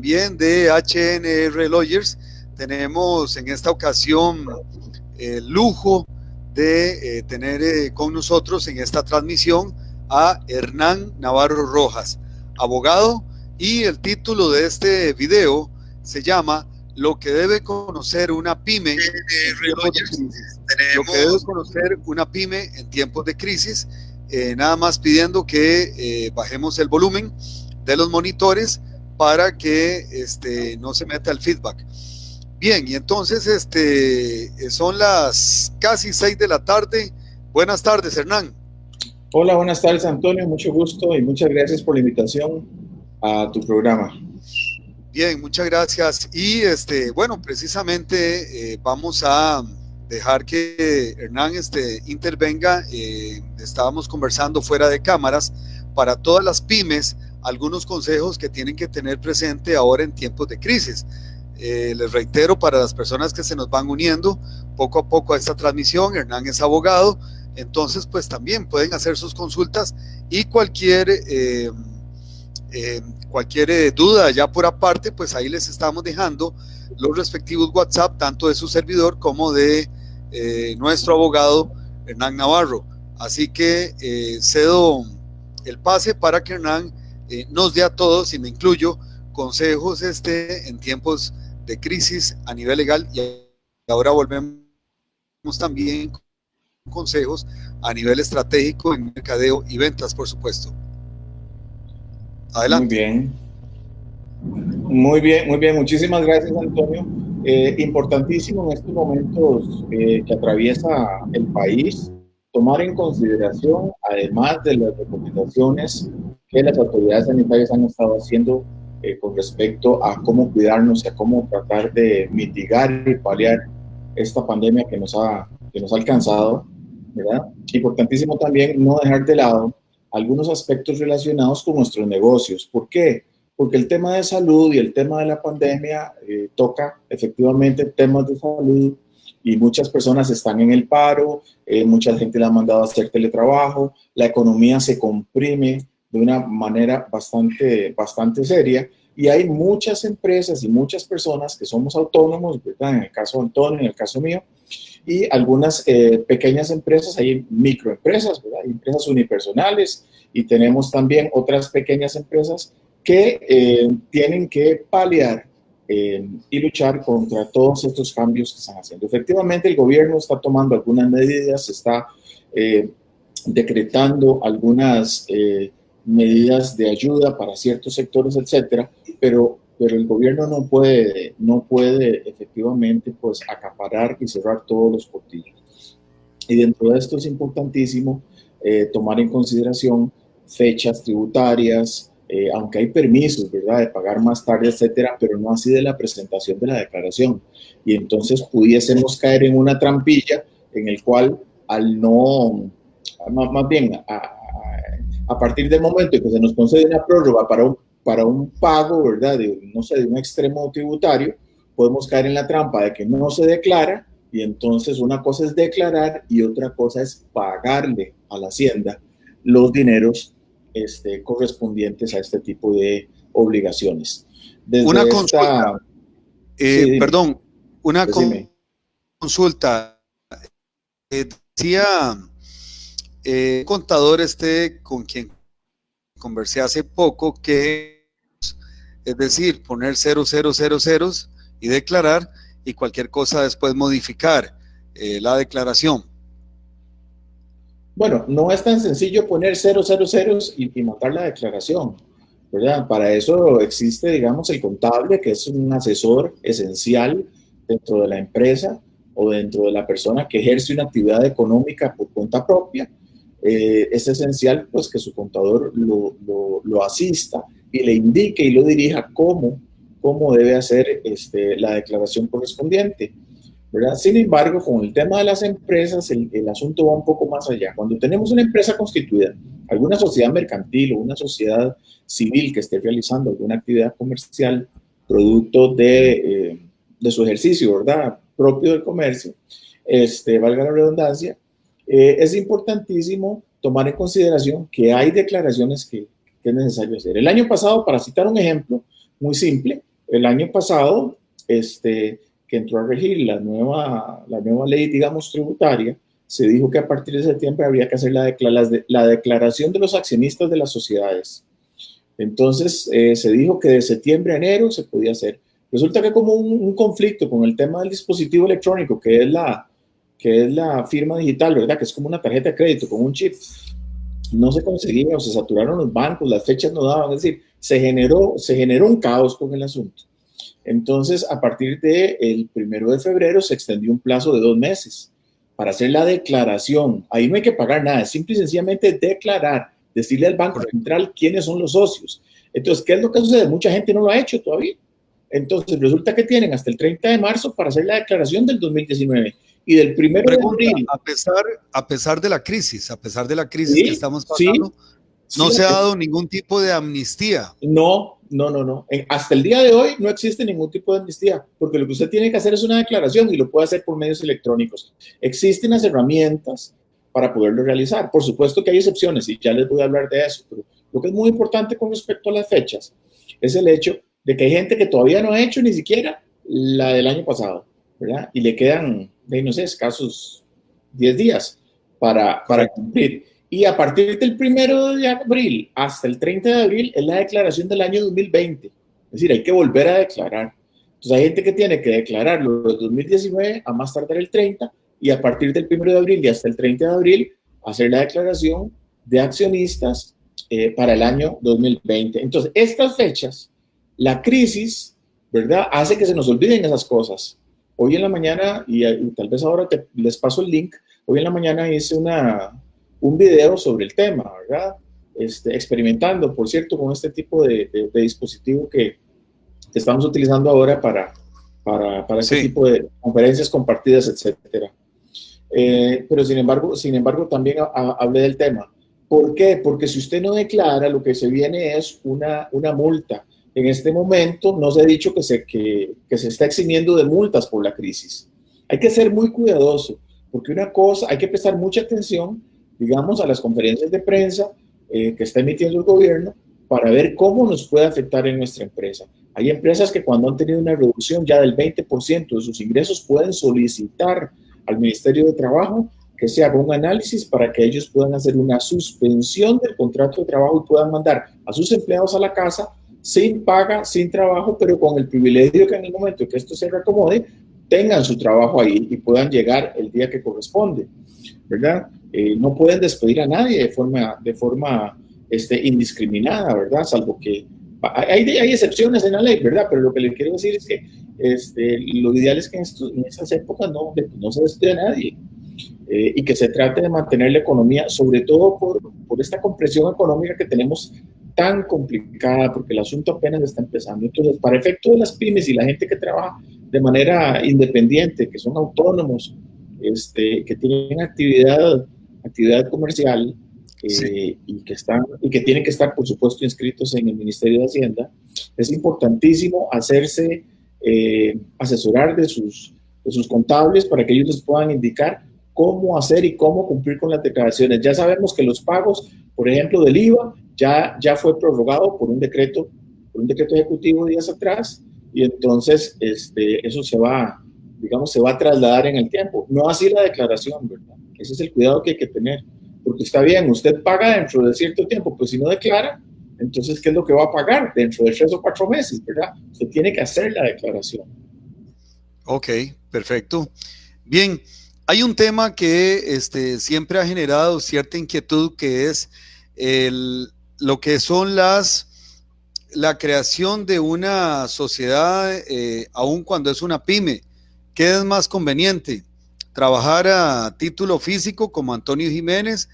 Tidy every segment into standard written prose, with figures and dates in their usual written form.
también de HNR Lawyers. Tenemos en esta ocasión el lujo de tener con nosotros en esta transmisión a Hernán Navarro Rojas, abogado, y el título de este video se llama Lo que debe conocer una pyme en tiempos de crisis. Lo que debe conocer una pyme en tiempos de crisis. Nada más pidiendo que bajemos el volumen de los monitores para que no se meta el feedback. Bien, y entonces son las casi 6 de la tarde. Buenas tardes, Hernán. Hola, buenas tardes, Antonio. Mucho gusto y muchas gracias por la invitación a tu programa. Bien, muchas gracias. Y bueno, precisamente vamos a dejar que Hernán intervenga. Estábamos conversando fuera de cámaras para todas las pymes, algunos consejos que tienen que tener presente ahora en tiempos de crisis. Les reitero, para las personas que se nos van uniendo poco a poco a esta transmisión, Hernán es abogado, entonces pues también pueden hacer sus consultas y cualquier duda ya por aparte, pues ahí les estamos dejando los respectivos WhatsApp, tanto de su servidor como de nuestro abogado Hernán Navarro. Así que cedo el pase para que Hernán nos dé a todos, y me incluyo, consejos en tiempos de crisis a nivel legal, y ahora volvemos también con consejos a nivel estratégico en mercadeo y ventas, por supuesto. Adelante. Muy bien. Muchísimas gracias, Antonio. Importantísimo en estos momentos que atraviesa el país, tomar en consideración, además de las recomendaciones que las autoridades sanitarias han estado haciendo con respecto a cómo cuidarnos y a cómo tratar de mitigar y paliar esta pandemia que nos ha alcanzado, ¿verdad? Importantísimo también no dejar de lado algunos aspectos relacionados con nuestros negocios. ¿Por qué? Porque el tema de salud y el tema de la pandemia toca efectivamente temas de salud, y muchas personas están en el paro, mucha gente le ha mandado a hacer teletrabajo, la economía se comprime de una manera bastante seria, y hay muchas empresas y muchas personas que somos autónomos, ¿verdad? En el caso de Antonio, en el caso mío, y algunas pequeñas empresas, hay microempresas, ¿verdad? Hay empresas unipersonales, y tenemos también otras pequeñas empresas que tienen que paliar y luchar contra todos estos cambios que están haciendo. Efectivamente, el gobierno está tomando algunas medidas, está decretando algunas medidas de ayuda para ciertos sectores, etcétera, pero el gobierno no puede efectivamente pues acaparar y cerrar todos los portillos. Y dentro de esto es importantísimo tomar en consideración fechas tributarias, aunque hay permisos, ¿verdad?, de pagar más tarde, etcétera, pero no así de la presentación de la declaración. Y entonces pudiésemos caer en una trampilla en el cual más bien, a partir del momento en que se nos concede una prórroga para un pago, ¿verdad?, de un extremo tributario, podemos caer en la trampa de que no se declara, y entonces una cosa es declarar y otra cosa es pagarle a la Hacienda los dineros correspondientes a este tipo de obligaciones. Una consulta, perdón, una consulta. Decía un contador con quien conversé hace poco que es decir, poner 0000 y declarar, y cualquier cosa después modificar la declaración. Bueno, no es tan sencillo poner 000 y montar la declaración, ¿verdad? Para eso existe, digamos, el contable, que es un asesor esencial dentro de la empresa o dentro de la persona que ejerce una actividad económica por cuenta propia. Es esencial pues que su contador lo asista y le indique y lo dirija cómo debe hacer la declaración correspondiente, ¿verdad? Sin embargo, con el tema de las empresas, el asunto va un poco más allá. Cuando tenemos una empresa constituida, alguna sociedad mercantil o una sociedad civil que esté realizando alguna actividad comercial, producto de su ejercicio, ¿verdad?, propio del comercio, valga la redundancia, es importantísimo tomar en consideración que hay declaraciones que es necesario hacer. El año pasado, para citar un ejemplo muy simple, el año pasado, que entró a regir la nueva ley, digamos, tributaria, se dijo que a partir de septiembre habría que hacer la declaración de los accionistas de las sociedades. Entonces, se dijo que de septiembre a enero se podía hacer. Resulta que como un conflicto con el tema del dispositivo electrónico, que es la firma digital, ¿verdad? Que es como una tarjeta de crédito con un chip. No se conseguía, o se saturaron los bancos, las fechas no daban, es decir, se generó un caos con el asunto. Entonces, a partir del 1 de febrero se extendió un plazo de 2 meses para hacer la declaración. Ahí no hay que pagar nada, es simple y sencillamente declarar, decirle al Banco Central quiénes son los socios. Entonces, ¿qué es lo que sucede? Mucha gente no lo ha hecho todavía. Entonces, resulta que tienen hasta el 30 de marzo para hacer la declaración del 2019. Y del 1 de abril. A pesar de la crisis, sí, que estamos pasando, sí, no se ha dado ningún tipo de amnistía. No. Hasta el día de hoy no existe ningún tipo de amnistía, porque lo que usted tiene que hacer es una declaración y lo puede hacer por medios electrónicos. Existen las herramientas para poderlo realizar. Por supuesto que hay excepciones y ya les voy a hablar de eso, pero lo que es muy importante con respecto a las fechas es el hecho de que hay gente que todavía no ha hecho ni siquiera la del año pasado, ¿verdad? Y le quedan, no sé, escasos 10 días para cumplir. Y a partir del 1 de abril hasta el 30 de abril es la declaración del año 2020. Es decir, hay que volver a declarar. Entonces hay gente que tiene que declararlo de 2019 a más tardar el 30 y a partir del 1 de abril y hasta el 30 de abril hacer la declaración de accionistas para el año 2020. Entonces, estas fechas, la crisis, ¿verdad?, hace que se nos olviden esas cosas. Hoy en la mañana, y tal vez ahora les paso el link, hoy en la mañana hice un video sobre el tema, ¿verdad? Experimentando, por cierto, con este tipo de dispositivo que estamos utilizando ahora para este tipo de conferencias compartidas, etcétera. Pero sin embargo, también hablé del tema. ¿Por qué? Porque si usted no declara, lo que se viene es una multa. En este momento no se ha dicho que se está eximiendo de multas por la crisis. Hay que ser muy cuidadoso, porque hay que prestar mucha atención, digamos, a las conferencias de prensa que está emitiendo el gobierno para ver cómo nos puede afectar en nuestra empresa. Hay empresas que cuando han tenido una reducción ya del 20% de sus ingresos pueden solicitar al Ministerio de Trabajo que se haga un análisis para que ellos puedan hacer una suspensión del contrato de trabajo y puedan mandar a sus empleados a la casa sin paga, sin trabajo, pero con el privilegio que en el momento que esto se reacomode, tengan su trabajo ahí y puedan llegar el día que corresponde, ¿verdad? No pueden despedir a nadie de forma indiscriminada, ¿verdad? Salvo que hay excepciones en la ley, ¿verdad? Pero lo que les quiero decir es que lo ideal es que en estas épocas no se despide a nadie y que se trate de mantener la economía, sobre todo por esta compresión económica que tenemos tan complicada, porque el asunto apenas está empezando. Entonces, para efecto de las pymes y la gente que trabaja de manera independiente, que son autónomos, que tienen actividad comercial y que tienen que estar, por supuesto, inscritos en el Ministerio de Hacienda, es importantísimo hacerse asesorar de sus contables para que ellos les puedan indicar cómo hacer y cómo cumplir con las declaraciones. Ya sabemos que los pagos, por ejemplo, del IVA, ya fue prorrogado por un decreto ejecutivo días atrás, y entonces eso se va a trasladar en el tiempo. No así la declaración, ¿verdad? Ese es el cuidado que hay que tener, porque está bien, usted paga dentro de cierto tiempo, pues si no declara, entonces, ¿qué es lo que va a pagar dentro de 3 o 4 meses, verdad? Usted tiene que hacer la declaración. Ok, perfecto. Bien, hay un tema que siempre ha generado cierta inquietud, que es lo que son la creación de una sociedad, aun cuando es una pyme. ¿Qué es más conveniente? ¿Trabajar a título físico como Antonio Jiménez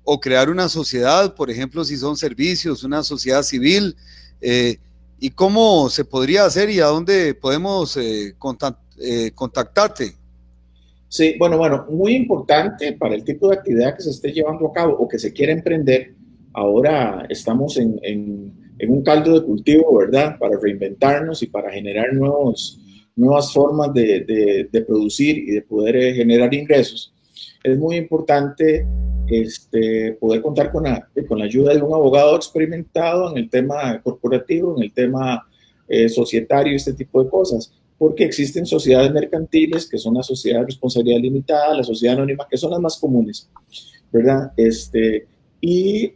o crear una sociedad, por ejemplo, si son servicios, una sociedad civil? ¿Y cómo se podría hacer y a dónde podemos contactarte? Sí, bueno, muy importante para el tipo de actividad que se esté llevando a cabo o que se quiera emprender. Ahora estamos en un caldo de cultivo, ¿verdad? Para reinventarnos y para generar nuevas formas de producir y de poder generar ingresos. Es muy importante poder contar con la ayuda de un abogado experimentado en el tema corporativo, en el tema societario, este tipo de cosas, porque existen sociedades mercantiles, que son las sociedades de responsabilidad limitada, la sociedad anónima, que son las más comunes, ¿verdad? Y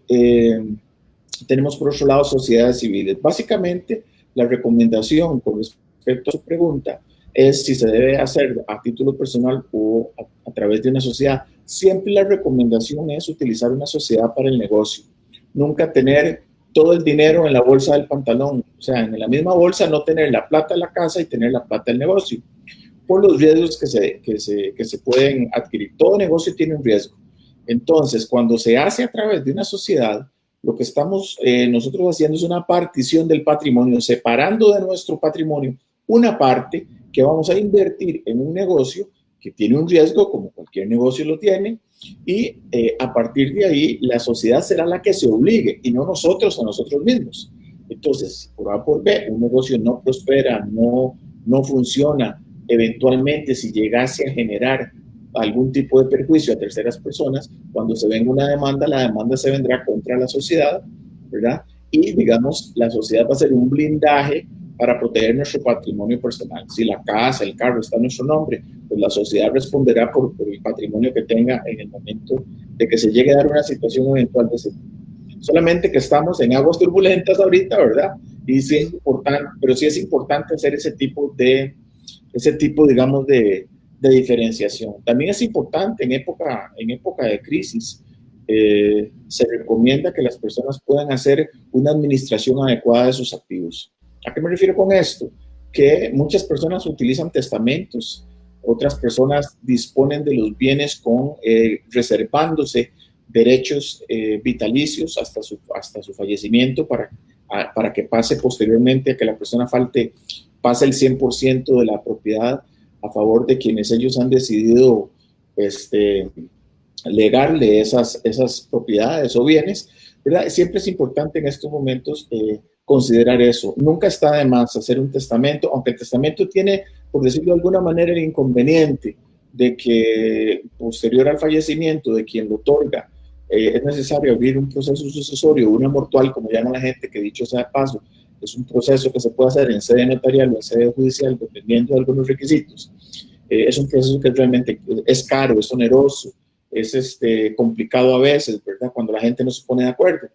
tenemos por otro lado sociedades civiles. Básicamente, la recomendación con respecto a su pregunta es si se debe hacer a título personal o a través de una sociedad. Siempre la recomendación es utilizar una sociedad para el negocio. Nunca tener todo el dinero en la bolsa del pantalón. O sea, en la misma bolsa no tener la plata de la casa y tener la plata del negocio, por los riesgos que se pueden adquirir. Todo negocio tiene un riesgo. Entonces, cuando se hace a través de una sociedad, lo que estamos nosotros haciendo es una partición del patrimonio, separando de nuestro patrimonio una parte que vamos a invertir en un negocio que tiene un riesgo, como cualquier negocio lo tiene, y a partir de ahí la sociedad será la que se obligue y no nosotros a nosotros mismos. Entonces, por A por B, un negocio no prospera, no funciona, eventualmente si llegase a generar algún tipo de perjuicio a terceras personas, cuando se venga una demanda, la demanda se vendrá contra la sociedad, ¿verdad? Y digamos, la sociedad va a ser un blindaje para proteger nuestro patrimonio personal. Si la casa, el carro está a nuestro nombre, pues la sociedad responderá por el patrimonio que tenga en el momento de que se llegue a dar una situación eventual de ese tipo. Solamente que estamos en aguas turbulentas ahorita, ¿verdad? Y sí es importante, pero sí es importante hacer ese tipo, digamos, de diferenciación. También es importante en época de crisis, se recomienda que las personas puedan hacer una administración adecuada de sus activos. ¿A qué me refiero con esto? Que muchas personas utilizan testamentos, otras personas disponen de los bienes reservándose derechos vitalicios hasta su fallecimiento para que pase posteriormente a que la persona pase el 100% de la propiedad a favor de quienes ellos han decidido legarle esas propiedades o bienes, ¿verdad? Siempre es importante en estos momentos considerar eso. Nunca está de más hacer un testamento, aunque el testamento tiene, por decirlo de alguna manera, el inconveniente de que posterior al fallecimiento de quien lo otorga, es necesario abrir un proceso sucesorio, una mortual, como llama la gente, que dicho sea de paso, es un proceso que se puede hacer en sede notarial o en sede judicial, dependiendo de algunos requisitos. Es un proceso que realmente es caro, es oneroso, es complicado a veces, ¿verdad? Cuando la gente no se pone de acuerdo.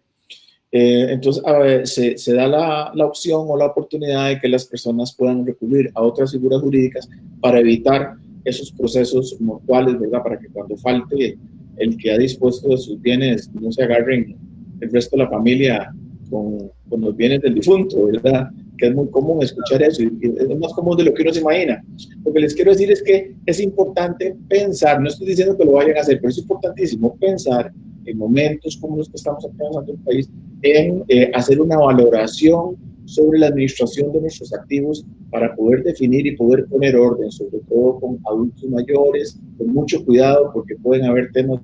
Entonces, se da la opción o la oportunidad de que las personas puedan recurrir a otras figuras jurídicas para evitar esos procesos mortuales, ¿verdad? Para que cuando falte el que ha dispuesto de sus bienes, no se agarren el resto de la familia con los bienes del difunto, ¿verdad? Que es muy común escuchar eso y es más común de lo que uno se imagina. Lo que les quiero decir es que es importante pensar, no estoy diciendo que lo vayan a hacer, pero es importantísimo pensar en momentos como los que estamos atravesando en el país, en hacer una valoración sobre la administración de nuestros activos para poder definir y poder poner orden, sobre todo con adultos mayores, con mucho cuidado porque pueden haber temas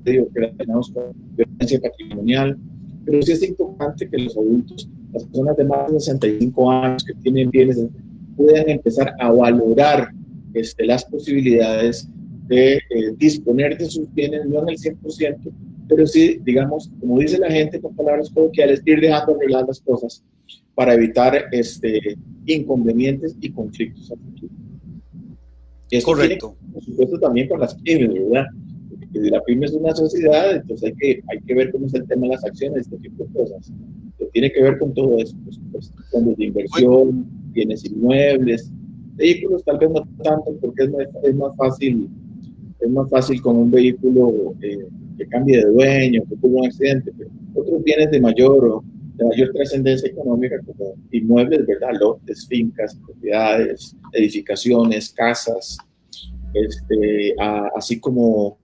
relacionados con violencia patrimonial, pero sí es importante que los adultos, las personas de más de 65 años que tienen bienes, puedan empezar a valorar las posibilidades de disponer de sus bienes, no en el 100%, pero sí, digamos, como dice la gente con palabras coloquiales, ir dejando arreglar las cosas para evitar inconvenientes y conflictos a futuro. Esto correcto. Tiene, por supuesto, también con las pymes, ¿verdad? Porque la pyme es una sociedad, entonces hay que ver cómo es el tema de las acciones, este tipo de cosas. Que tiene que ver con todo eso, por supuesto. Fondos de inversión, bienes inmuebles, vehículos tal vez no tanto, porque es más fácil con un vehículo que cambie de dueño, que tuvo un accidente, pero otros bienes de mayor trascendencia económica, como inmuebles, ¿verdad? Lotes, fincas, propiedades, edificaciones, casas, así como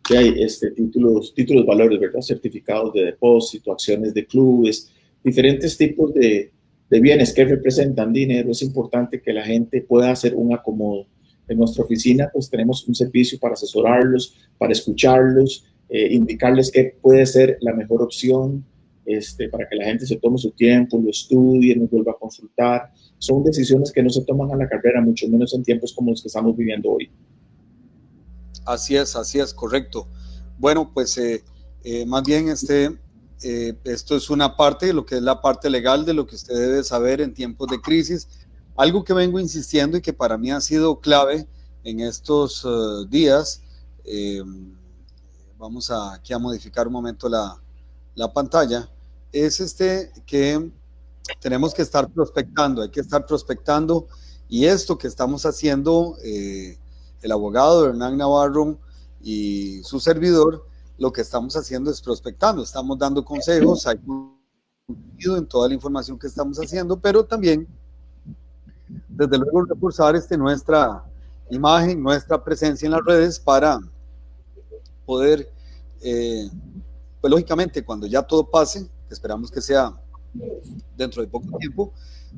que hay títulos valores, ¿verdad? Certificados de depósito, acciones de clubes, diferentes tipos de bienes que representan dinero. Es importante que la gente pueda hacer un acomodo. En nuestra oficina pues tenemos un servicio para asesorarlos, para escucharlos, indicarles qué puede ser la mejor opción, para que la gente se tome su tiempo, lo estudie, nos vuelva a consultar. Son decisiones que no se toman a la carrera, mucho menos en tiempos como los que estamos viviendo hoy. Así es, correcto. Bueno, pues más bien esto es una parte de lo que es la parte legal de lo que usted debe saber en tiempos de crisis. Algo que vengo insistiendo y que para mí ha sido clave en estos días. Vamos aquí a modificar un momento la pantalla. Es que tenemos que estar prospectando, hay que estar prospectando, y esto que estamos haciendo, el abogado Hernán Navarro y su servidor, lo que estamos haciendo es prospectando, estamos dando consejos, hay contenido en toda la información que estamos haciendo, pero también, desde luego, reforzar nuestra imagen, nuestra presencia en las redes para poder, pues lógicamente, cuando ya todo pase, que esperamos que sea dentro de poco tiempo,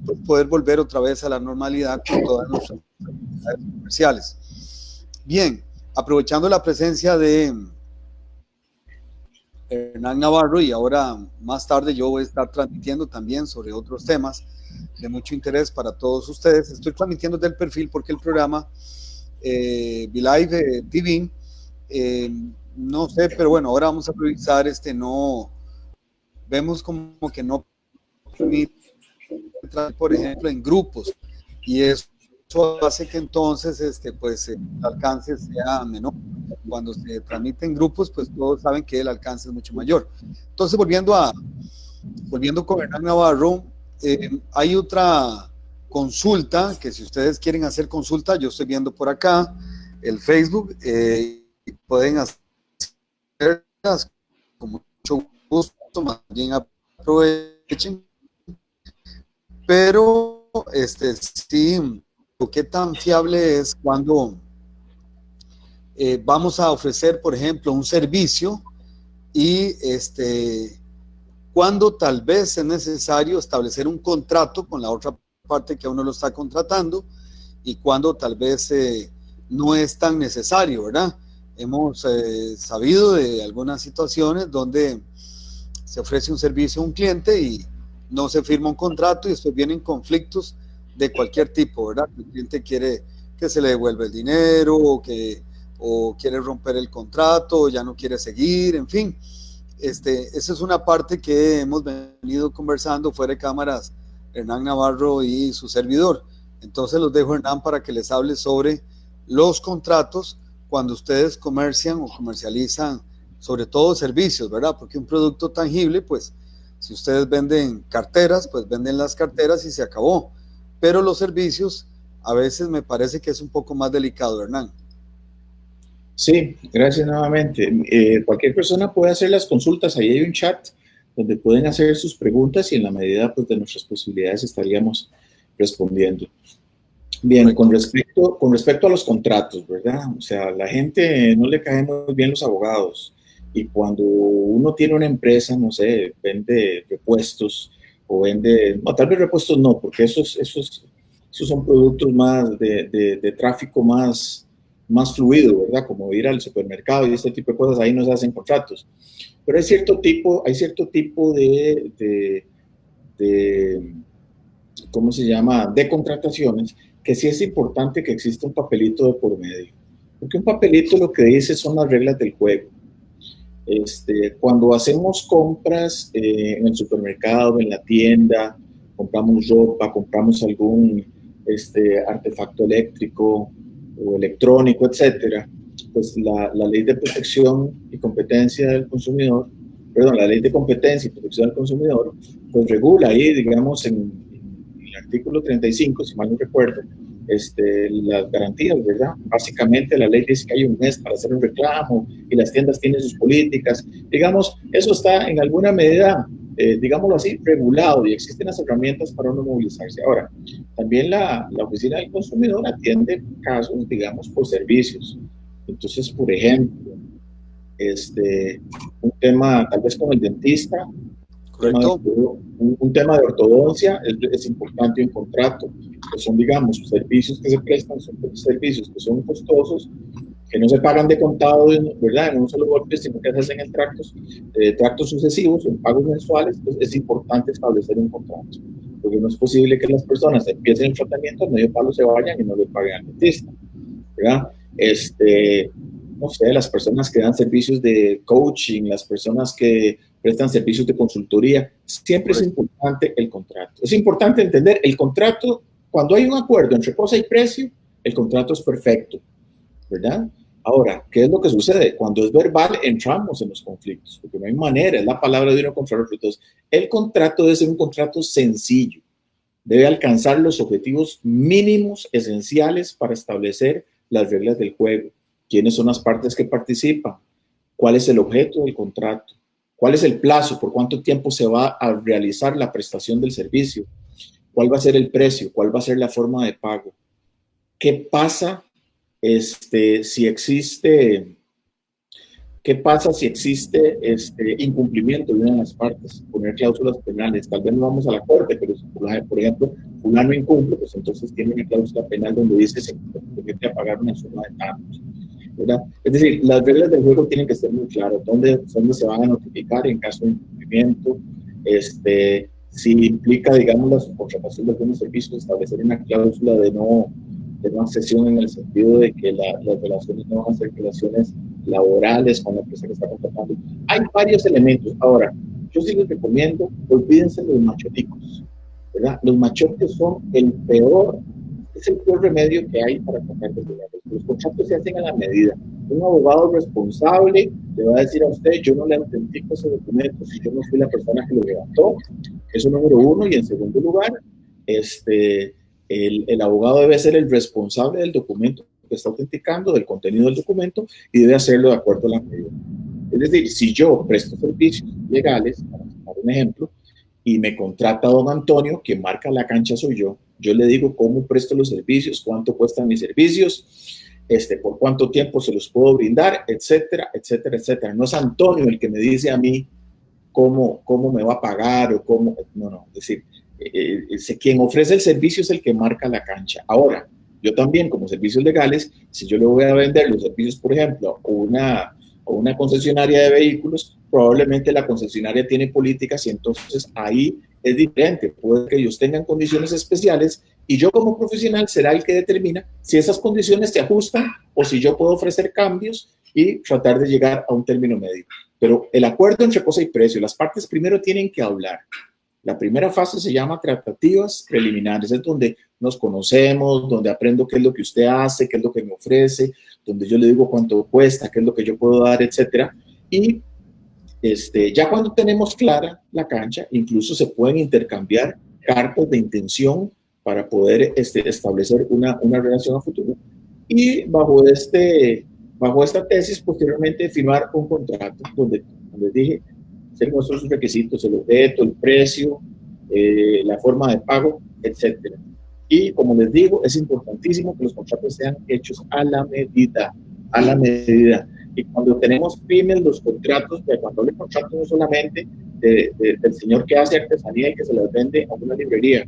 pues poder volver otra vez a la normalidad con todas nuestras actividades comerciales. Bien, aprovechando la presencia de Hernán Navarro, y ahora más tarde yo voy a estar transmitiendo también sobre otros temas de mucho interés para todos ustedes. Estoy transmitiendo del perfil porque el programa VLive TV, no sé, pero bueno, ahora vamos a revisar, no vemos como que no permite, por ejemplo, en grupos, y eso hace que entonces pues el alcance sea menor. Cuando se transmite en grupos, pues todos saben que el alcance es mucho mayor. Entonces, volviendo con Hernán Navarro, hay otra consulta, que si ustedes quieren hacer consulta, yo estoy viendo por acá el Facebook, pueden hacerlas con mucho gusto, más bien aprovechen. Pero sí, ¿qué tan fiable es cuando vamos a ofrecer, por ejemplo, un servicio y cuando tal vez es necesario establecer un contrato con la otra parte que a uno lo está contratando, y cuando tal vez no es tan necesario, ¿verdad? Hemos sabido de algunas situaciones donde se ofrece un servicio a un cliente y no se firma un contrato, y después vienen conflictos de cualquier tipo, ¿verdad? El cliente quiere que se le devuelva el dinero, o quiere romper el contrato, o ya no quiere seguir, en fin. Esa es una parte que hemos venido conversando fuera de cámaras, Hernán Navarro y su servidor. Entonces los dejo, Hernán, para que les hable sobre los contratos cuando ustedes comercian o comercializan, sobre todo servicios, ¿verdad? Porque un producto tangible, pues, si ustedes venden carteras, pues venden las carteras y se acabó. Pero los servicios, a veces me parece que es un poco más delicado, Hernán. Sí, gracias nuevamente. Cualquier persona puede hacer las consultas, ahí hay un chat donde pueden hacer sus preguntas y en la medida pues, de nuestras posibilidades estaríamos respondiendo. Bien, con respecto a los contratos, ¿verdad? O sea, a la gente no le caen muy bien los abogados, y cuando uno tiene una empresa, no sé, vende repuestos o vende, no, tal vez repuestos no, porque esos son productos más de tráfico más fluido, ¿verdad? Como ir al supermercado y este tipo de cosas, ahí no se hacen contratos. Pero hay cierto tipo de ¿cómo se llama?, de contrataciones, que sí es importante que exista un papelito de por medio. Porque un papelito lo que dice son las reglas del juego. Cuando hacemos compras en el supermercado, en la tienda, compramos ropa, compramos algún artefacto eléctrico o electrónico, etcétera, pues la ley de protección y competencia del consumidor, perdón, la ley de competencia y protección del consumidor, pues regula ahí, digamos, en el artículo 35, si mal no recuerdo, las garantías, ¿verdad? Básicamente la ley dice que hay un mes para hacer un reclamo y las tiendas tienen sus políticas. Digamos, eso está en alguna medida, digámoslo así, regulado, y existen las herramientas para uno movilizarse. Ahora, también la Oficina del Consumidor atiende casos, digamos, por servicios. Entonces, por ejemplo, un tema tal vez con el dentista, correcto, un tema de ortodoncia, es importante un contrato, que son, digamos, servicios que se prestan, son servicios que son costosos, que no se pagan de contado, ¿verdad?, en un solo golpe, sino que se hacen en tractos sucesivos, en pagos mensuales. Pues es importante establecer un contrato, porque no es posible que las personas empiecen el tratamiento, a medio palo se vayan y no le paguen al dentista, ¿verdad? No sé, las personas que dan servicios de coaching, las personas que prestan servicios de consultoría. Siempre es importante el contrato. Es importante entender el contrato. Cuando hay un acuerdo entre cosa y precio, el contrato es perfecto, ¿verdad? Ahora, ¿qué es lo que sucede? Cuando es verbal, entramos en los conflictos, porque no hay manera, es la palabra de uno contra el otro. Entonces, el contrato debe ser un contrato sencillo, debe alcanzar los objetivos mínimos esenciales para establecer las reglas del juego. ¿Quiénes son las partes que participan? ¿Cuál es el objeto del contrato? ¿Cuál es el plazo? ¿Por cuánto tiempo se va a realizar la prestación del servicio? ¿Cuál va a ser el precio? ¿Cuál va a ser la forma de pago? ¿Qué pasa si existe incumplimiento de una de las partes? Poner cláusulas penales. Tal vez no vamos a la corte, pero si, por ejemplo, fulano incumple, pues entonces tiene una cláusula penal donde dice se compromete a pagar una suma de tantos, ¿verdad? Es decir, las reglas del juego tienen que ser muy claras. ¿Dónde se van a notificar en caso de incumplimiento? Si implica, digamos, la subcontratación de algunos servicios, establecer una cláusula de no accesión, en el sentido de que las relaciones no van a ser relaciones laborales con la empresa que está contratando. Hay varios elementos. Ahora, yo sí les recomiendo, olvídense de los machoticos, ¿verdad? Los machotes son es el peor remedio que hay para tratar de dinero. Los contratos se hacen a la medida. Un abogado responsable le va a decir a usted: yo no le autentico ese documento si yo no fui la persona que lo levantó. Eso número uno. Y en segundo lugar, el abogado debe ser el responsable del documento que está autenticando, del contenido del documento, y debe hacerlo de acuerdo a la medida. Es decir, si yo presto servicios legales, para dar un ejemplo, y me contrata don Antonio, quien marca la cancha soy yo le digo cómo presto los servicios, cuánto cuestan mis servicios, por cuánto tiempo se los puedo brindar, etcétera, etcétera, etcétera. No es Antonio el que me dice a mí cómo me va a pagar o cómo, no, es decir, quien ofrece el servicio es el que marca la cancha. Ahora, yo también, como servicios legales, si yo le voy a vender los servicios, por ejemplo, a una concesionaria de vehículos, probablemente la concesionaria tiene políticas y entonces ahí es diferente. Puede que ellos tengan condiciones especiales y yo como profesional será el que determina si esas condiciones se ajustan o si yo puedo ofrecer cambios y tratar de llegar a un término medio. Pero el acuerdo entre cosa y precio, las partes primero tienen que hablar. La primera fase se llama tratativas preliminares, es donde nos conocemos, donde aprendo qué es lo que usted hace, qué es lo que me ofrece, donde yo le digo cuánto cuesta, qué es lo que yo puedo dar, etcétera. Y ya cuando tenemos clara la cancha, incluso se pueden intercambiar cartas de intención para poder establecer una relación a futuro. Y bajo esta tesis, posteriormente firmar un contrato donde dije, se muestran sus requisitos, el objeto, el precio, la forma de pago, etcétera. Y como les digo, es importantísimo que los contratos sean hechos a la medida, a la medida. Y cuando tenemos pymes, los contratos, cuando hablo de contratos no solamente del señor que hace artesanía y que se las vende a una librería.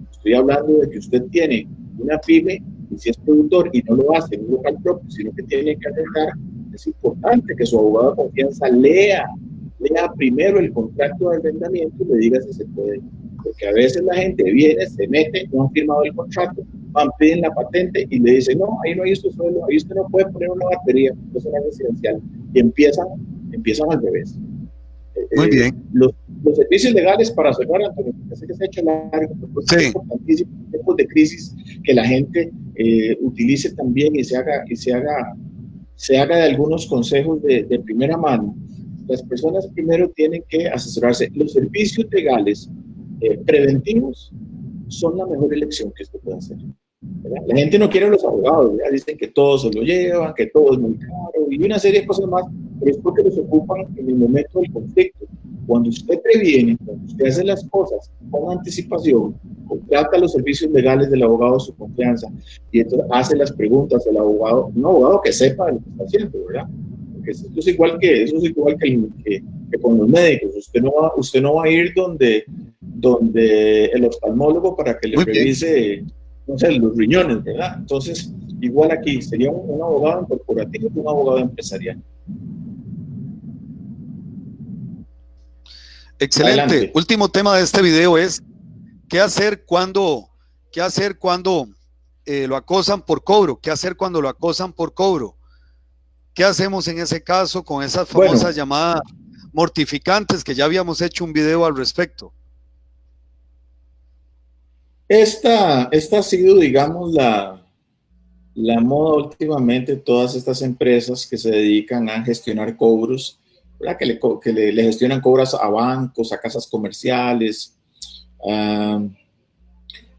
Estoy hablando de que usted tiene una pyme y si es productor y no lo hace en un local propio, sino que tiene que arrendar, es importante que su abogado de confianza lea primero el contrato de arrendamiento y le diga si se puede. Porque a veces la gente viene, se mete, no han firmado el contrato, van, piden la patente y le dicen, no, ahí no hay esto suelo, ahí usted no puede poner una batería, no es una residencial. Y empiezan al revés. Muy bien. Los servicios legales, para cerrar, Antonio, porque sé que se ha hecho largo, pero sí. Es importantísimo en tiempos de crisis que la gente utilice también y se haga de algunos consejos de primera mano. Las personas primero tienen que asesorarse. Los servicios legales preventivos son la mejor elección que usted puede hacer, ¿verdad? La gente no quiere a los abogados, ¿verdad? Dicen que todo se lo llevan, que todo es muy caro y una serie de cosas más, pero es porque los ocupan en el momento del conflicto. Cuando usted previene, cuando usted hace las cosas con anticipación, contrata los servicios legales del abogado de su confianza y entonces hace las preguntas al abogado, un abogado que sepa lo que está haciendo, ¿verdad? Porque eso es igual que con los médicos. Usted no va a ir donde el oftalmólogo para que le revise, no sé, los riñones, ¿verdad? Entonces, igual aquí, sería un abogado corporativo y un abogado empresarial. Excelente. Adelante. Último tema de este video es ¿qué hacer cuando lo acosan por cobro? ¿Qué hacer cuando lo acosan por cobro? ¿Qué hacemos en ese caso con esas famosas llamadas mortificantes que ya habíamos hecho un video al respecto. Esta ha sido, digamos, la moda últimamente. Todas estas empresas que se dedican a gestionar cobros, ¿verdad? Que le gestionan cobros a bancos, a casas comerciales,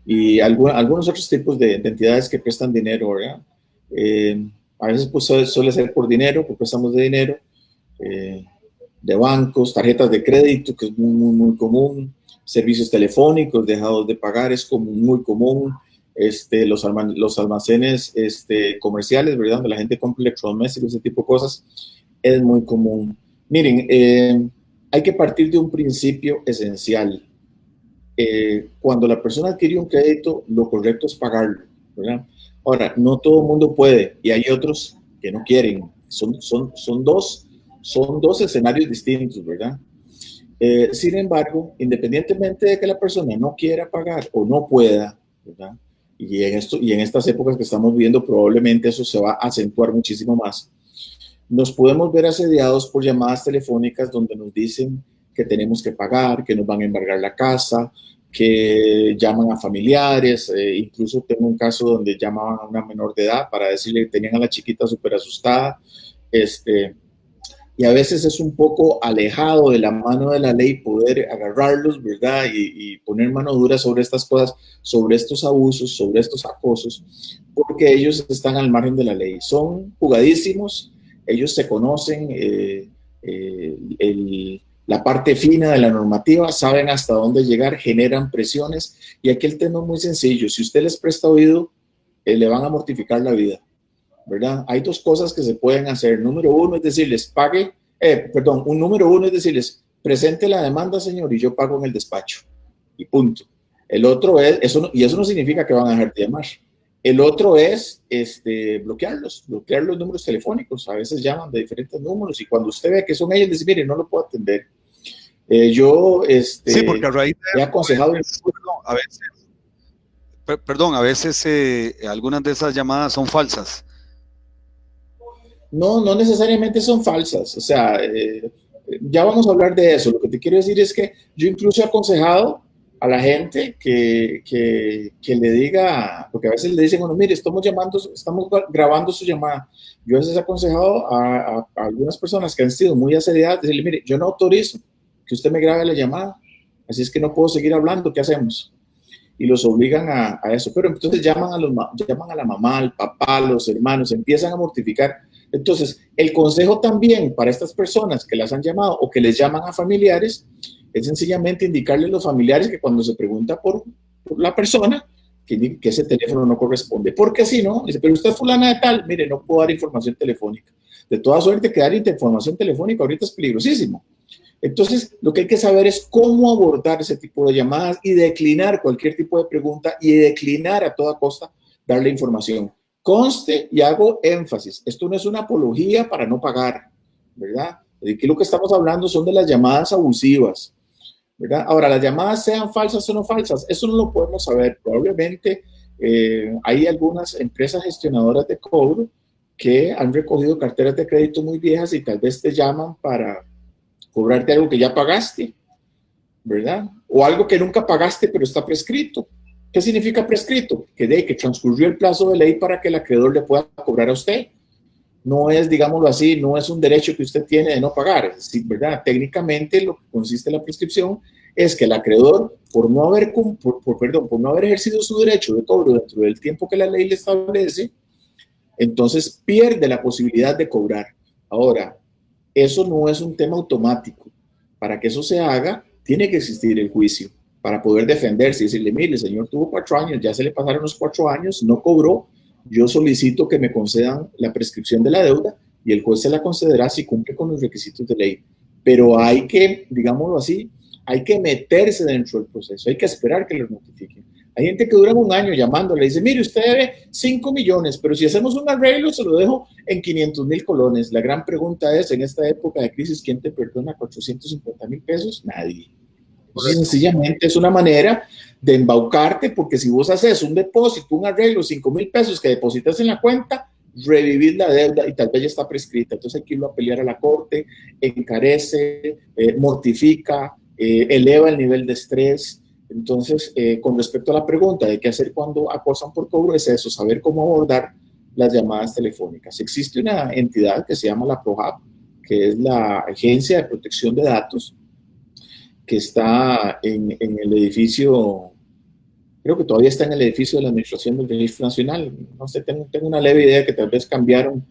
y algunos otros tipos de entidades que prestan dinero, ¿verdad? A veces pues, suele ser por dinero, por préstamos de dinero, de bancos, tarjetas de crédito, que es muy común, servicios telefónicos dejados de pagar, es muy común, los almacenes comerciales, ¿verdad? Donde la gente compra electrodomésticos, ese tipo de cosas, es muy común. Miren, hay que partir de un principio esencial. Cuando la persona adquiere un crédito, lo correcto es pagarlo, ¿verdad? Ahora, no todo el mundo puede y hay otros que no quieren. Son dos escenarios distintos, ¿verdad? Sin embargo, independientemente de que la persona no quiera pagar o no pueda, ¿verdad? Y en estas épocas que estamos viviendo, probablemente eso se va a acentuar muchísimo más. Nos podemos ver asediados por llamadas telefónicas donde nos dicen que tenemos que pagar, que nos van a embargar la casa, que llaman a familiares. Incluso tengo un caso donde llamaban a una menor de edad para decirle que tenían a la chiquita súper asustada. Y a veces es un poco alejado de la mano de la ley poder agarrarlos, ¿verdad? Y poner mano dura sobre estas cosas, sobre estos abusos, sobre estos acosos, porque ellos están al margen de la ley. Son jugadísimos, ellos se conocen la parte fina de la normativa, saben hasta dónde llegar, generan presiones, y aquí el tema es muy sencillo. Si usted les presta oído, le van a mortificar la vida, ¿verdad? Hay dos cosas que se pueden hacer. Número uno es decirles, número uno es decirles, presente la demanda, señor, y yo pago en el despacho, y punto. El otro es, eso no significa que van a dejar de llamar. El otro es bloquear los números telefónicos. A veces llaman de diferentes números y cuando usted ve que son ellos, dice, mire, no lo puedo atender. Sí, porque a raíz de he aconsejado... A veces algunas de esas llamadas son falsas. No necesariamente son falsas. O sea, ya vamos a hablar de eso. Lo que te quiero decir es que yo incluso he aconsejado a la gente que le diga, porque a veces le dicen, bueno, mire, estamos grabando su llamada. Yo a veces he aconsejado a algunas personas que han sido muy asediadas, decirle, mire, yo no autorizo que usted me grabe la llamada, así es que no puedo seguir hablando, ¿qué hacemos? Y los obligan a eso. Pero entonces llaman a la mamá, al papá, a los hermanos, empiezan a mortificar. Entonces, el consejo también para estas personas que las han llamado o que les llaman a familiares es sencillamente indicarle a los familiares que cuando se pregunta por la persona, que ese teléfono no corresponde. Porque si no, dice, pero usted es fulana de tal, mire, no puedo dar información telefónica. De toda suerte que dar información telefónica ahorita es peligrosísimo. Entonces, lo que hay que saber es cómo abordar ese tipo de llamadas y declinar cualquier tipo de pregunta y declinar a toda costa darle información. Conste y hago énfasis, esto no es una apología para no pagar, ¿verdad? De aquí lo que estamos hablando son de las llamadas abusivas, ¿verdad? Ahora, las llamadas sean falsas o no falsas, eso no lo podemos saber. Probablemente hay algunas empresas gestionadoras de cobro que han recogido carteras de crédito muy viejas y tal vez te llaman para cobrarte algo que ya pagaste, ¿verdad? O algo que nunca pagaste pero está prescrito. ¿Qué significa prescrito? Que transcurrió el plazo de ley para que el acreedor le pueda cobrar a usted. No es, digámoslo así, no es un derecho que usted tiene de no pagar, es decir, ¿verdad? Técnicamente lo que consiste en la prescripción es que el acreedor, por no haber ejercido su derecho de cobro dentro del tiempo que la ley le establece, entonces pierde la posibilidad de cobrar. Ahora, eso no es un tema automático. Para que eso se haga, tiene que existir el juicio para poder defenderse y decirle, mire, el señor tuvo 4 años, ya se le pasaron los 4 años, no cobró, yo solicito que me concedan la prescripción de la deuda y el juez se la concederá si cumple con los requisitos de ley. Pero hay que, digámoslo así, hay que meterse dentro del proceso, hay que esperar que lo notifiquen. Hay gente que dura 1 año llamando, le dice, mire, usted debe 5 millones, pero si hacemos un arreglo se lo dejo en 500,000 colones. La gran pregunta es, en esta época de crisis, ¿quién te perdona 450,000 pesos? Nadie. Entonces, sencillamente es una manera de embaucarte, porque si vos haces un depósito, un arreglo, 5,000 pesos que depositas en la cuenta, revivir la deuda y tal vez ya está prescrita. Entonces hay que irlo a pelear a la corte, encarece, mortifica, eleva el nivel de estrés. Entonces, con respecto a la pregunta de qué hacer cuando acosan por cobro, es eso, saber cómo abordar las llamadas telefónicas. Existe una entidad que se llama la PROHAB, que es la Agencia de Protección de Datos, que está en el edificio, creo que todavía está en el edificio de la Administración del Registro Nacional. No sé, tengo una leve idea que tal vez cambiaron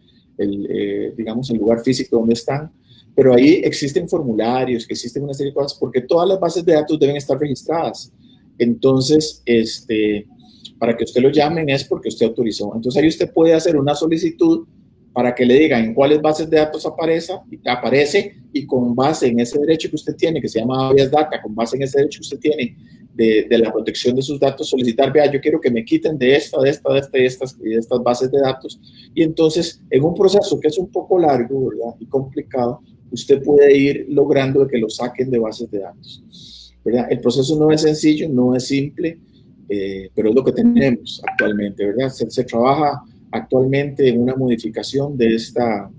digamos, el lugar físico donde están, pero ahí existen formularios, que existen una serie de cosas, porque todas las bases de datos deben estar registradas. Entonces, para que usted lo llamen es porque usted autorizó. Entonces ahí usted puede hacer una solicitud para que le digan en cuáles bases de datos aparece y con base en ese derecho que usted tiene, que se llama habeas data, con base en ese derecho que usted tiene de la protección de sus datos, solicitar, vea, yo quiero que me quiten de estas bases de datos. Y entonces, en un proceso que es un poco largo, ¿verdad?, y complicado, usted puede ir logrando de que lo saquen de bases de datos, ¿verdad? El proceso no es sencillo, no es simple, pero es lo que tenemos actualmente, ¿verdad? Se trabaja actualmente en una modificación de esta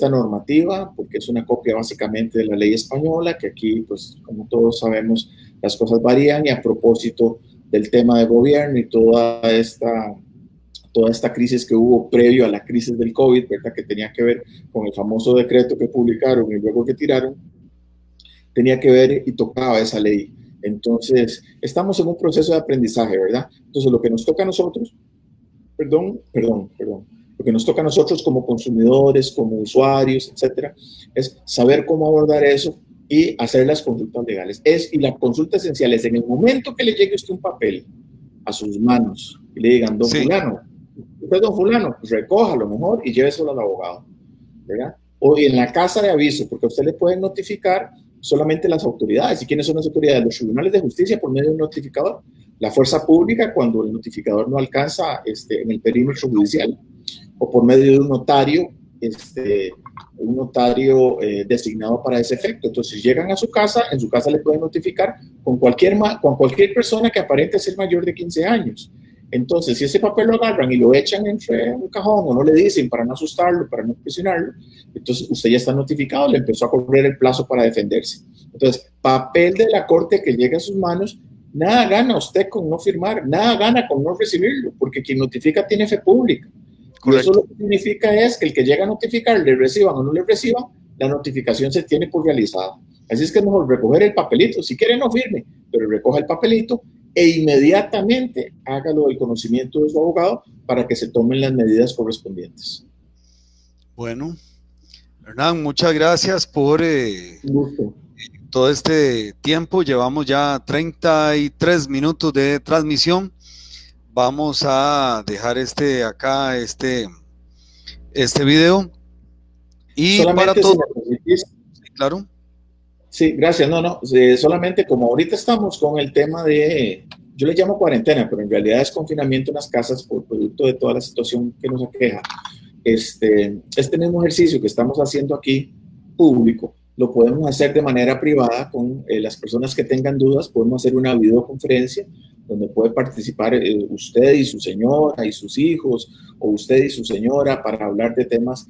normativa, porque es una copia básicamente de la ley española, que aquí, pues, como todos sabemos, las cosas varían, y a propósito del tema de gobierno y toda esta crisis que hubo previo a la crisis del COVID, ¿verdad?, que tenía que ver con el famoso decreto que publicaron y luego que tiraron, tenía que ver y tocaba esa ley. Entonces, estamos en un proceso de aprendizaje, ¿verdad? Entonces, lo que nos toca a nosotros, lo que nos toca a nosotros como consumidores, como usuarios, etcétera, es saber cómo abordar eso y hacer las consultas legales. Y la consulta esencial es en el momento que le llegue usted un papel a sus manos y le digan, don fulano, usted don fulano, pues recójalo mejor y lléveselo al abogado, ¿verdad? O en la casa de aviso, porque a usted le pueden notificar solamente las autoridades. ¿Y quiénes son las autoridades? Los tribunales de justicia por medio de un notificador, la fuerza pública cuando el notificador no alcanza en el perímetro judicial, o por medio de un notario, designado para ese efecto. Entonces, si llegan a su casa, en su casa le pueden notificar con cualquier persona que aparente ser mayor de 15 años. Entonces, si ese papel lo agarran y lo echan entre un cajón o no le dicen para no asustarlo, para no presionarlo, entonces usted ya está notificado, le empezó a correr el plazo para defenderse. Entonces, papel de la corte que llegue a sus manos, nada gana usted con no firmar, nada gana con no recibirlo, porque quien notifica tiene fe pública. Y eso lo que significa es que el que llega a notificar, le reciban o no le reciban, la notificación se tiene por realizada. Así es que es mejor recoger el papelito, si quiere no firme, pero recoja el papelito e inmediatamente hágalo del conocimiento de su abogado para que se tomen las medidas correspondientes. Bueno, Hernán, muchas gracias por todo este tiempo. Llevamos ya 33 minutos de transmisión. Vamos a dejar este video. Y solamente para todos. Sí, claro. Sí, gracias. Solamente como ahorita estamos con el tema de, yo le llamo cuarentena, pero en realidad es confinamiento en las casas por producto de toda la situación que nos aqueja. Este mismo ejercicio que estamos haciendo aquí público, lo podemos hacer de manera privada con las personas que tengan dudas. Podemos hacer una videoconferencia donde puede participar usted y su señora y sus hijos, o usted y su señora, para hablar de temas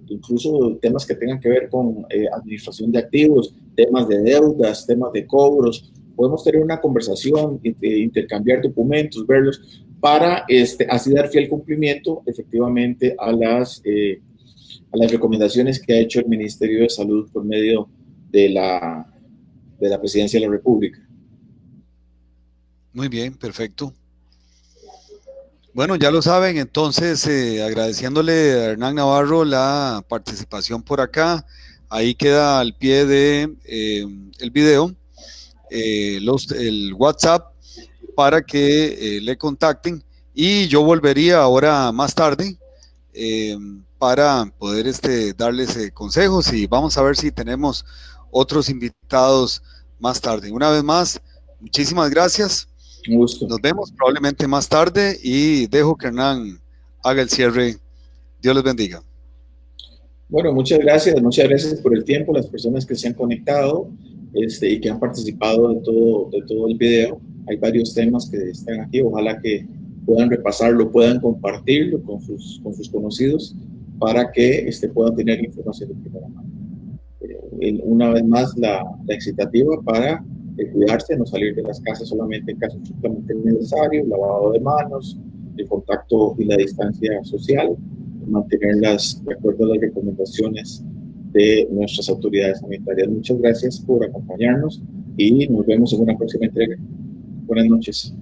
incluso temas que tengan que ver con administración de activos, temas de deudas, temas de cobros. Podemos tener una conversación, intercambiar documentos, verlos, para así dar fiel cumplimiento efectivamente a las recomendaciones que ha hecho el Ministerio de Salud por medio de la Presidencia de la República. Muy bien, perfecto. Bueno, ya lo saben, entonces agradeciéndole a Hernán Navarro la participación por acá. Ahí queda al pie de el video el WhatsApp para que le contacten, y yo volvería ahora más tarde para poder darles consejos, y vamos a ver si tenemos otros invitados más tarde. Una vez más, muchísimas gracias. Un gusto. Nos vemos probablemente más tarde, y dejo que Hernán haga el cierre. Dios les bendiga. Bueno, muchas gracias por el tiempo, las personas que se han conectado y que han participado de todo el video. Hay varios temas que están aquí, ojalá que puedan repasarlo, puedan compartirlo con sus conocidos para que puedan tener información de primera mano. Una vez más, la excitativa para cuidarse, no salir de las casas solamente en casos absolutamente necesarios, lavado de manos, el contacto y la distancia social, mantenerlas de acuerdo a las recomendaciones de nuestras autoridades sanitarias. Muchas gracias por acompañarnos y nos vemos en una próxima entrega. Buenas noches.